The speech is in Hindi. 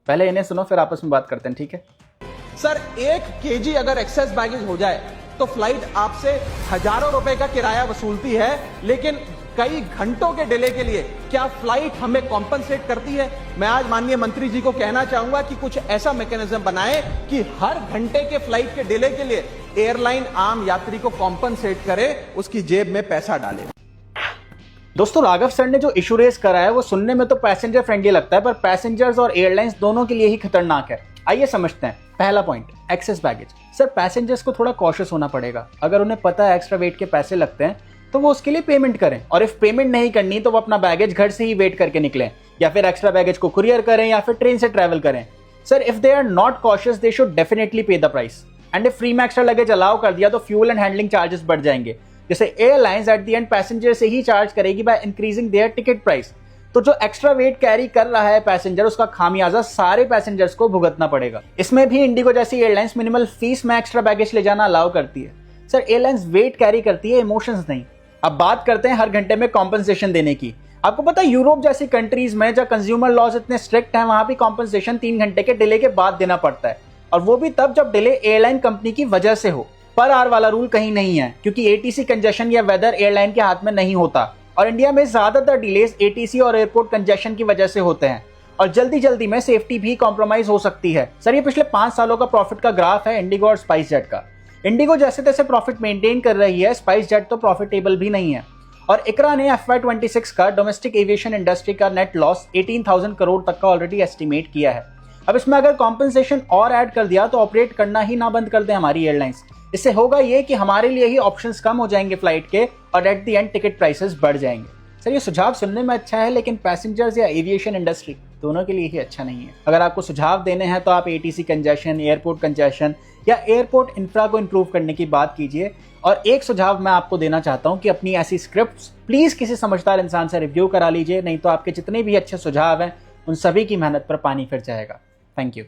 पहले इन्हें सुनो, फिर आपस में बात करते हैं, ठीक है? सर 1 केजी अगर एक्सेस बैगेज हो जाए तो फ्लाइट आपसे हजारों रुपए का किराया वसूलती है, लेकिन कई घंटों के डिले के लिए क्या फ्लाइट हमें कॉम्पनसेट करती है? मैं आज माननीय मंत्री जी को कहना चाहूंगा कि कुछ ऐसा मैकेनिज्म बनाए कि हर घंटे के फ्लाइट के डिले के लिए एयरलाइन आम यात्री को कॉम्पनसेट करे, उसकी जेब में पैसा डाले। दोस्तों, राघव सर ने जो इशू रेस करा है वो सुनने में तो पैसेंजर फ्रेंडली लगता है, पर पैसेंजर्स और एयरलाइंस दोनों के लिए ही खतरनाक है। आइए समझते हैं। पहला point, excess baggage. Sir, passengers को थोड़ा कॉशियस होना पड़ेगा। अगर उन्हें पता है एक्स्ट्रा वेट के पैसे लगते हैं तो वो उसके लिए पेमेंट करें, और इफ पेमेंट नहीं करनी तो वो अपना बैगेज घर से ही वेट करके निकलें, या फिर एक्स्ट्रा बैगेज को कुरियर करें या फिर ट्रेन से ट्रैवल करें। Sir, if they are not cautious they should definitely pay the price, and if free में एक्स्ट्रा लगेज अलाउ कर दिया तो फ्यूल एंड हैंडलिंग चार्जेस बढ़ जाएंगे, जैसे airlines at the end passenger से ही चार्ज करेगी by increasing there ticket price. तो जो एक्स्ट्रा वेट कैरी कर रहा है पैसेंजर, उसका खामियाजा सारे पैसेंजर्स को भुगतना पड़ेगा। इसमें भी इंडिगो जैसी एयरलाइंस मिनिमल फीस में एक्स्ट्रा बैगेज ले जाना अलाउ करती है। सर, एयरलाइंस वेट कैरी करती है, इमोशंस नहीं। अब बात करते हैं हर घंटे में कॉम्पनसेशन देने की। आपको पता है यूरोप जैसी कंट्रीज में जब कंज्यूमर लॉज इतने स्ट्रिक्ट हैं, वहां भी कॉम्पनसेशन 3 घंटे के डिले के बाद देना पड़ता है, और वो भी तब जब डिले एयरलाइन कंपनी की वजह से हो। पर आवर वाला रूल कहीं नहीं है, क्योंकि एटीसी कंजेशन या वेदर एयरलाइन के हाथ में नहीं होता, और इंडिया में ज्यादातर डिलेज एटीसी और एयरपोर्ट कंजेशन की वजह से होते हैं, और जल्दी जल्दी में सेफ्टी भी कॉम्प्रोमाइज हो सकती है। सर, ये पिछले 5 सालों का प्रॉफिट का ग्राफ है इंडिगो और स्पाइस जेट का। इंडिगो जैसे तैसे प्रॉफिट मेंटेन कर रही है, स्पाइस जेट तो प्रॉफिटेबल भी नहीं है। और इकरा ने FY26 का डोमेस्टिक एविएशन इंडस्ट्री का नेट लॉस 18,000 करोड़ तक का ऑलरेडी एस्टिमेट किया है। अब इसमें अगर कॉम्पनसेशन और ऐड कर दिया तो ऑपरेट करना ही ना बंद कर दें हमारी एयरलाइंस। इससे होगा ये कि हमारे लिए ही ऑप्शंस कम हो जाएंगे फ्लाइट के, और at the end ticket prices बढ़ जाएंगे। सर, ये सुझाव सुनने में अच्छा है, लेकिन पैसेंजर्स या एविएशन इंडस्ट्री दोनों के लिए ही अच्छा नहीं है। अगर आपको सुझाव देने हैं तो आप एटीसी कंजेशन, एयरपोर्ट कंजेशन या एयरपोर्ट इंफ्रा को इंप्रूव करने की बात कीजिए। और एक सुझाव मैं आपको देना चाहता हूं कि अपनी ऐसी स्क्रिप्ट्स प्लीज किसी समझदार इंसान से रिव्यू करा लीजिए, नहीं तो आपके जितने भी अच्छे सुझाव हैं उन सभी की मेहनत पर पानी फिर जाएगा। Thank you.